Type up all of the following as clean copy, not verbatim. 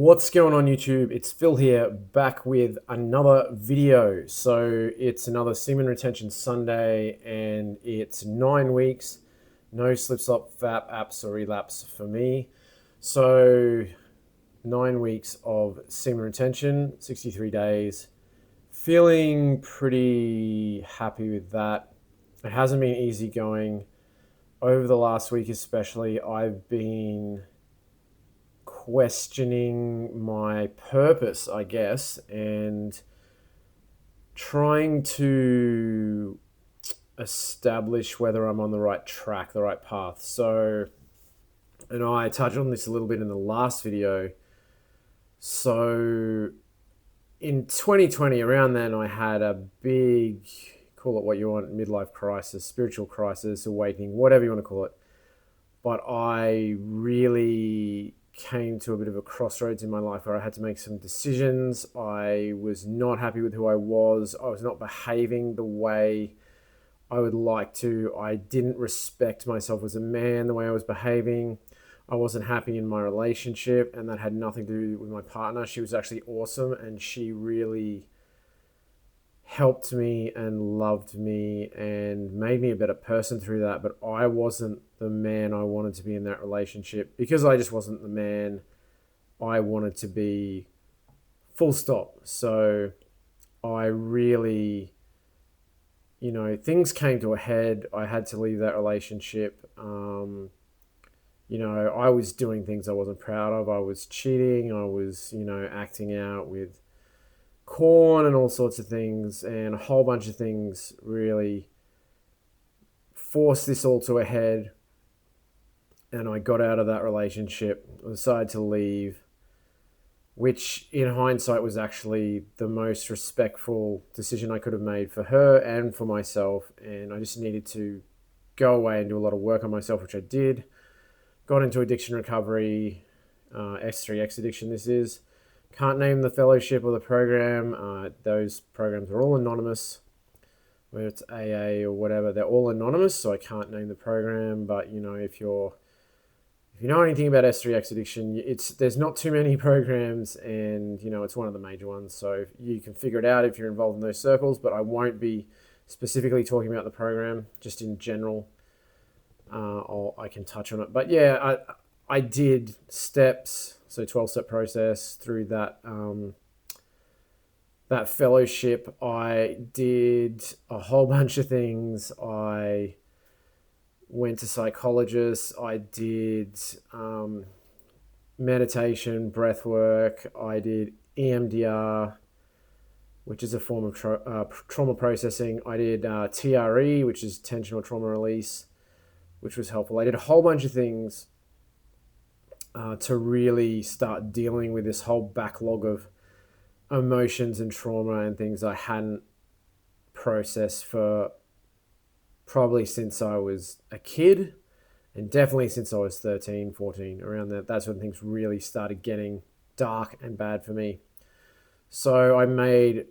What's going on YouTube? It's Phil here, back with another video. So it's another Semen Retention Sunday and it's 9 weeks. No slip, slop, fap, apps or relapse for me. So 9 weeks of semen retention, 63 days. Feeling pretty happy with that. It hasn't been easy going. Over the last week especially, I've been questioning my purpose, I guess, and trying to establish whether I'm on the right track, the right path. So, and I touched on this a little bit in the last video. So, in 2020, around then, I had a big, call it what you want, midlife crisis, spiritual crisis, awakening, whatever you want to call it. But I really came to a bit of a crossroads in my life where I had to make some decisions. I was not happy with who I was. I was not behaving the way I would like to. I didn't respect myself as a man the way I was behaving. I wasn't happy in my relationship, and that had nothing to do with my partner. She was actually awesome, and she really helped me and loved me and made me a better person through that. But I wasn't the man I wanted to be in that relationship because I just wasn't the man I wanted to be, full stop. So I really, things came to a head. I had to leave that relationship. I was doing things I wasn't proud of. I was cheating. I was, acting out with corn and all sorts of things, and a whole bunch of things really forced this all to a head. And I got out of that relationship. I decided to leave, which in hindsight was actually the most respectful decision I could have made for her and for myself. And I just needed to go away and do a lot of work on myself, which I did. Got into addiction recovery, S3X addiction this is. Can't name the fellowship or the program. Those programs are all anonymous, whether it's AA or whatever. They're all anonymous, so I can't name the program. But if you know anything about S3X addiction, there's not too many programs, and it's one of the major ones. So you can figure it out if you're involved in those circles. But I won't be specifically talking about the program, just in general. I can touch on it. But yeah, I did steps. So 12-step process through that that fellowship. I did a whole bunch of things. I went to psychologists. I did meditation, breath work. I did EMDR, which is a form of trauma processing. I did TRE, which is tensional trauma release, which was helpful. I did a whole bunch of things to really start dealing with this whole backlog of emotions and trauma and things I hadn't processed for probably since I was a kid, and definitely since I was 13, 14, around that. That's when things really started getting dark and bad for me. So I made,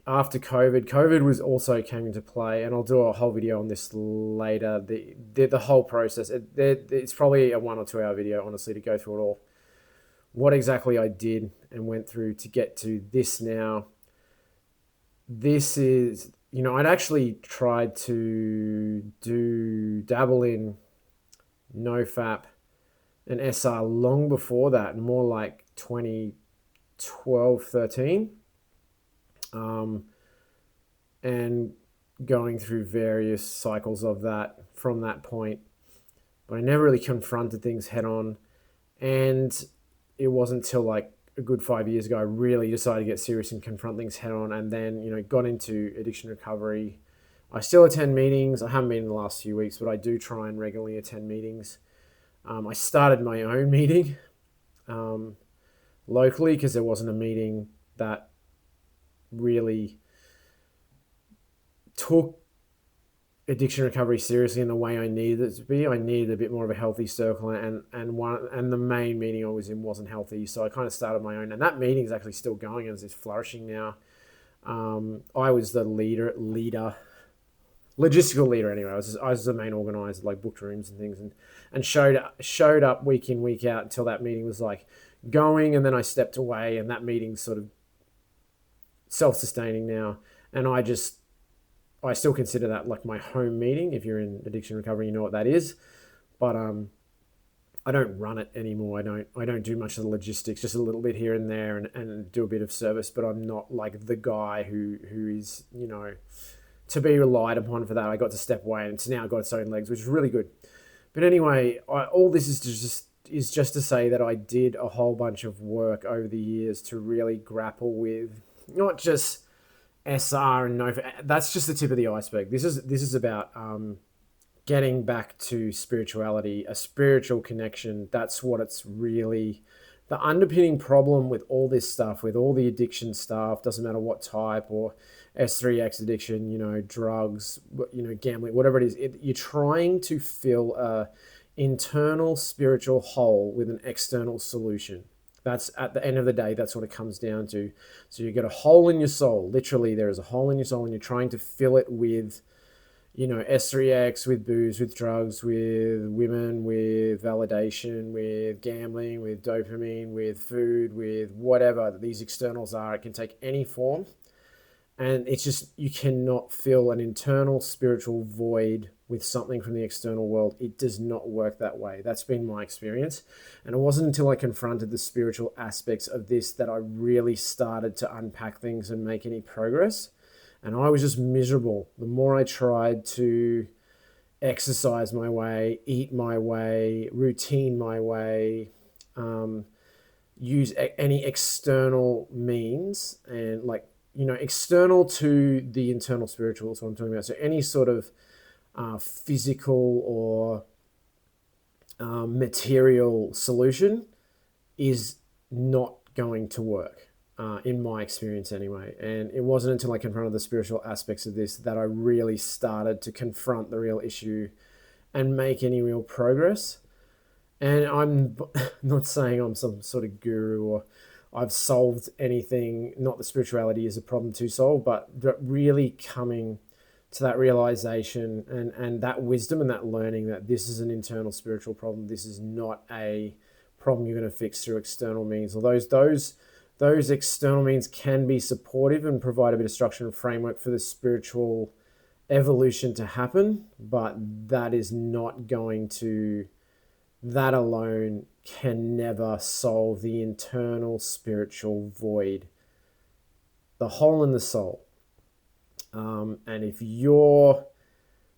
after COVID was also came into play, and I'll do a whole video on this later. The whole process. It's probably a 1 or 2 hour video, honestly, to go through it all. What exactly I did and went through to get to this now. This is, I'd actually tried to dabble in NoFap and SR long before that, more like 2012, 13. And going through various cycles of that from that point. But I never really confronted things head on. And it wasn't until like a good 5 years ago I really decided to get serious and confront things head on, and then, got into addiction recovery. I still attend meetings. I haven't been in the last few weeks, but I do try and regularly attend meetings. I started my own meeting locally because there wasn't a meeting that really took addiction recovery seriously in the way I needed it to be. I needed a bit more of a healthy circle, and the main meeting I was in wasn't healthy, so I kind of started my own, and that meeting is actually still going and is flourishing now. I was the logistical leader anyway. I was the main organizer, like booked rooms and things, and showed up week in, week out until that meeting was like going, and then I stepped away, and that meeting's sort of self-sustaining now. And I still consider that like my home meeting. If you're in addiction recovery, you know what that is. But I don't run it anymore. I don't do much of the logistics, just a little bit here and there, and do a bit of service. But I'm not like the guy who is, to be relied upon for that. I got to step away, and it's now got its own legs, which is really good. But anyway, all this is just to say that I did a whole bunch of work over the years to really grapple with not just SR and NoFap. That's just the tip of the iceberg. This is about getting back to spirituality, a spiritual connection. That's what it's really. The underpinning problem with all this stuff, with all the addiction stuff, doesn't matter what type, or S3X addiction, drugs, gambling, whatever it is, you're trying to fill a internal spiritual hole with an external solution. That's, at the end of the day, that's what it comes down to. So you get a hole in your soul. Literally, there is a hole in your soul, and you're trying to fill it with, S3X, with booze, with drugs, with women, with validation, with gambling, with dopamine, with food, with whatever these externals are. It can take any form. And it's just, you cannot fill an internal spiritual void with something from the external world. It does not work that way. That's been my experience. And it wasn't until I confronted the spiritual aspects of this that I really started to unpack things and make any progress. And I was just miserable. The more I tried to exercise my way, eat my way, routine my way, use any external means, and external to the internal spiritual is what I'm talking about. So any sort of physical or material solution is not going to work, in my experience anyway. And it wasn't until I confronted the spiritual aspects of this that I really started to confront the real issue and make any real progress. And I'm not saying I'm some sort of guru or I've solved anything. Not that spirituality is a problem to solve, but really coming to that realization and that wisdom and that learning that this is an internal spiritual problem. This is not a problem you're going to fix through external means. Although those external means can be supportive and provide a bit of structure and framework for the spiritual evolution to happen, but that alone can never solve the internal spiritual void, the hole in the soul. And if you're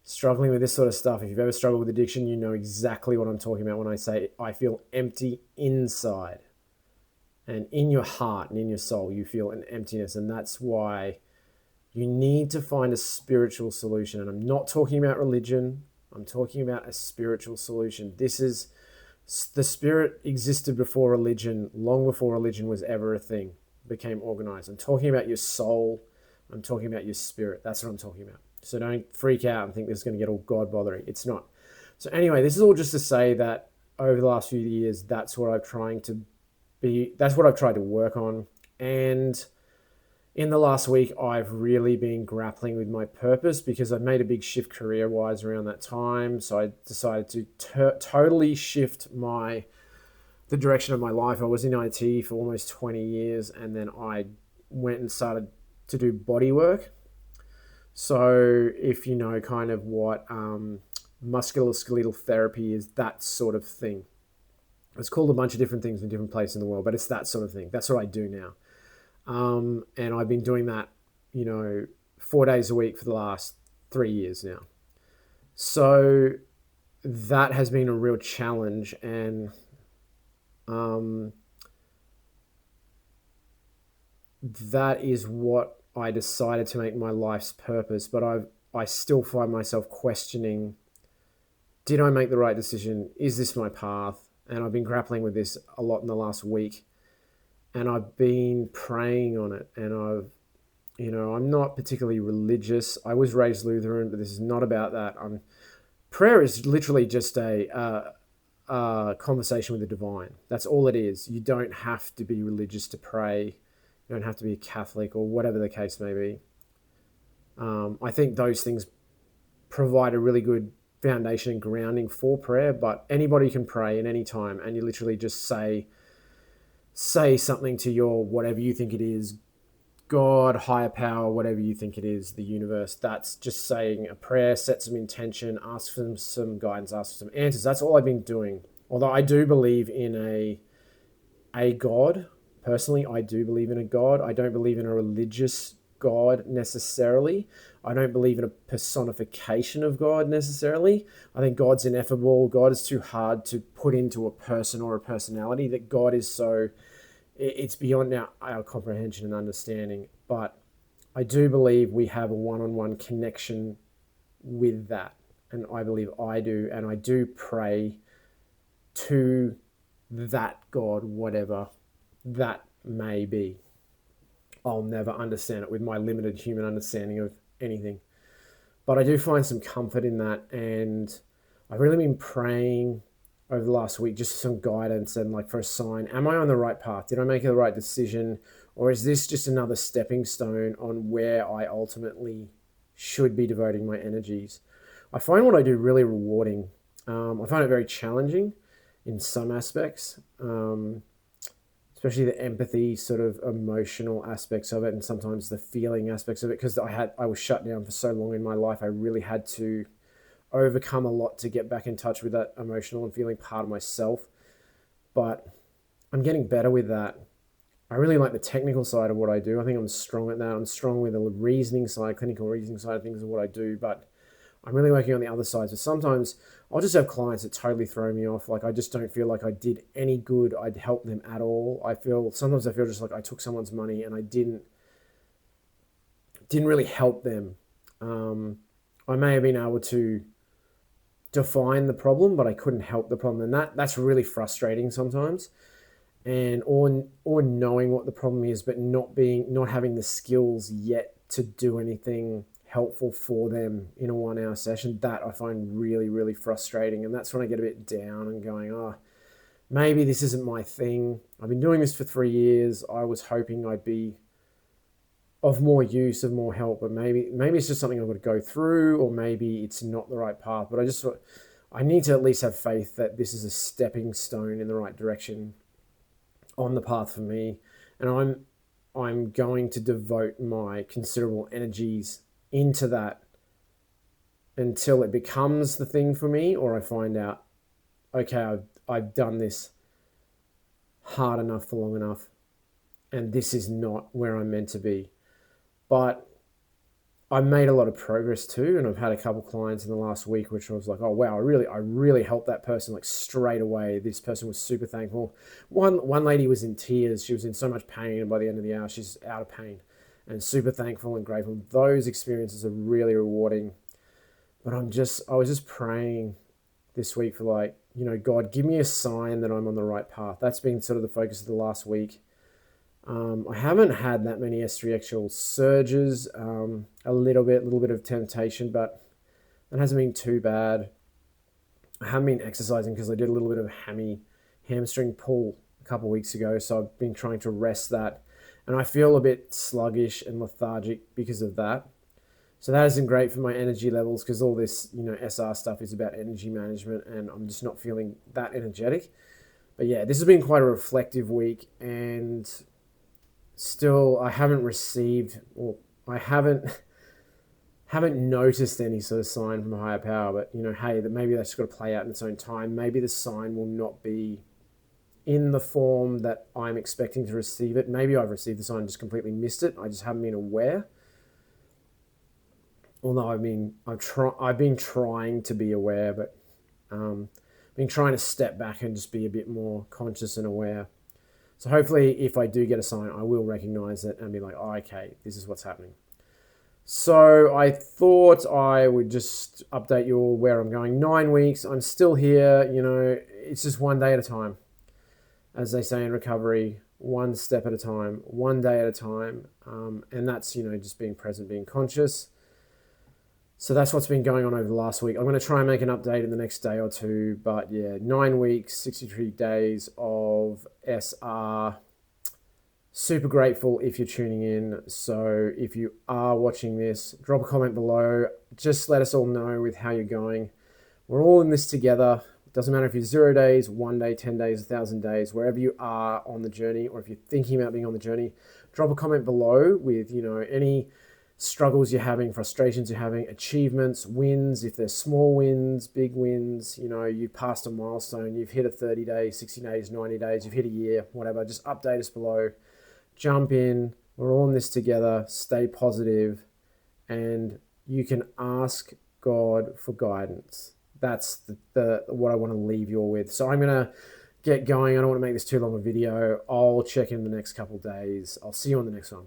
struggling with this sort of stuff, if you've ever struggled with addiction, you know exactly what I'm talking about when I say I feel empty inside. And in your heart and in your soul, you feel an emptiness. And that's why you need to find a spiritual solution. And I'm not talking about religion. I'm talking about a spiritual solution. The spirit existed before religion, long before religion was ever a thing, became organized. I'm talking about your soul. I'm talking about your spirit. That's what I'm talking about. So don't freak out and think this is going to get all God bothering. It's not. So anyway, this is all just to say that over the last few years, that's what I've tried to work on. And in the last week, I've really been grappling with my purpose because I've made a big shift career-wise around that time. So I decided to totally shift the direction of my life. I was in IT for almost 20 years, and then I went and started to do body work. So if you know kind of what musculoskeletal therapy is, that sort of thing. It's called a bunch of different things in different places in the world, but it's that sort of thing. That's what I do now. And I've been doing that, 4 days a week for the last 3 years now. So that has been a real challenge. And that is what I decided to make my life's purpose. But I still find myself questioning, did I make the right decision? Is this my path? And I've been grappling with this a lot in the last week. And I've been praying on it. And I'm not particularly religious. I was raised Lutheran, but this is not about that. Prayer is literally just a conversation with the divine. That's all it is. You don't have to be religious to pray. You don't have to be a Catholic or whatever the case may be. I think those things provide a really good foundation and grounding for prayer, but anybody can pray at any time, and you literally just say, say something to your whatever you think it is, God, higher power, whatever you think it is, the universe. That's just saying a prayer, set some intention, ask for some guidance, ask for some answers. That's all I've been doing. Although I do believe in a God. Personally, I do believe in a God. I don't believe in a religious God necessarily. I don't believe in a personification of God necessarily. I think God's ineffable. God is too hard to put into a person or a personality. That God is so, it's beyond our comprehension and understanding. But I do believe we have a one-on-one connection with that. And I believe I do. And I do pray to that God, whatever that may be. I'll never understand it with my limited human understanding of anything. But I do find some comfort in that. And I've really been praying over the last week just for some guidance and like for a sign. Am I on the right path? Did I make the right decision? Or is this just another stepping stone on where I ultimately should be devoting my energies? I find what I do really rewarding. I find it very challenging in some aspects, especially the empathy, sort of emotional aspects of it, and sometimes the feeling aspects of it, because I was shut down for so long in my life. I really had to overcome a lot to get back in touch with that emotional and feeling part of myself. But I'm getting better with that. I really like the technical side of what I do. I think I'm strong at that. I'm strong with the reasoning side, clinical reasoning side of things of what I do, but I'm really working on the other side. So sometimes I'll just have clients that totally throw me off. Like I just don't feel like I did any good. I'd help them at all. Sometimes I feel just like I took someone's money and I didn't really help them. I may have been able to define the problem, but I couldn't help the problem, and that's really frustrating sometimes. And or knowing what the problem is, but not having the skills yet to do anything helpful for them in a 1 hour session, that I find really, really frustrating. And that's when I get a bit down and going, oh, maybe this isn't my thing. I've been doing this for 3 years. I was hoping I'd be of more use, of more help, but maybe it's just something I've got to go through, or maybe it's not the right path. But I need to at least have faith that this is a stepping stone in the right direction on the path for me. And I'm going to devote my considerable energies into that until it becomes the thing for me, or I find out, okay, I've done this hard enough for long enough, and this is not where I'm meant to be. But I made a lot of progress too, and I've had a couple clients in the last week which I was like, oh wow, I really helped that person like straight away. This person was super thankful. One lady was in tears. She was in so much pain, and by the end of the hour she's out of pain and super thankful and grateful. Those experiences are really rewarding. But I was just praying this week for like, God, give me a sign that I'm on the right path. That's been sort of the focus of the last week. I haven't had that many S3 actual surges, a little bit of temptation, but it hasn't been too bad. I haven't been exercising because I did a little bit of hamstring pull a couple of weeks ago, so I've been trying to rest that. And I feel a bit sluggish and lethargic because of that. So that isn't great for my energy levels, because all this, SR stuff is about energy management, and I'm just not feeling that energetic. But yeah, this has been quite a reflective week, and still I haven't noticed any sort of sign from a higher power. But hey, that maybe that's got to play out in its own time. Maybe the sign will not be in the form that I'm expecting to receive it. Maybe I've received the sign and just completely missed it. I just haven't been aware. Although I've been trying to be aware, but been trying to step back and just be a bit more conscious and aware. So hopefully, if I do get a sign, I will recognize it and be like, oh, okay, this is what's happening. So I thought I would just update you all where I'm going. 9 weeks, I'm still here. It's just one day at a time. As they say in recovery, one step at a time, one day at a time. And that's, just being present, being conscious. So that's what's been going on over the last week. I'm going to try and make an update in the next day or two. But yeah, 9 weeks, 63 days of SR. Super grateful if you're tuning in. So if you are watching this, drop a comment below. Just let us all know with how you're going. We're all in this together. Doesn't matter if you're 0 days, 1 day, 10 days, 1,000 days, wherever you are on the journey, or if you're thinking about being on the journey, drop a comment below with, any struggles you're having, frustrations you're having, achievements, wins, if there's small wins, big wins, you've passed a milestone, you've hit a 30 days, 60 days, 90 days, you've hit a year, whatever, just update us below. Jump in. We're all in this together. Stay positive, and you can ask God for guidance. That's the what I want to leave you all with. So I'm going to get going. I don't want to make this too long a video. I'll check in the next couple of days. I'll see you on the next one.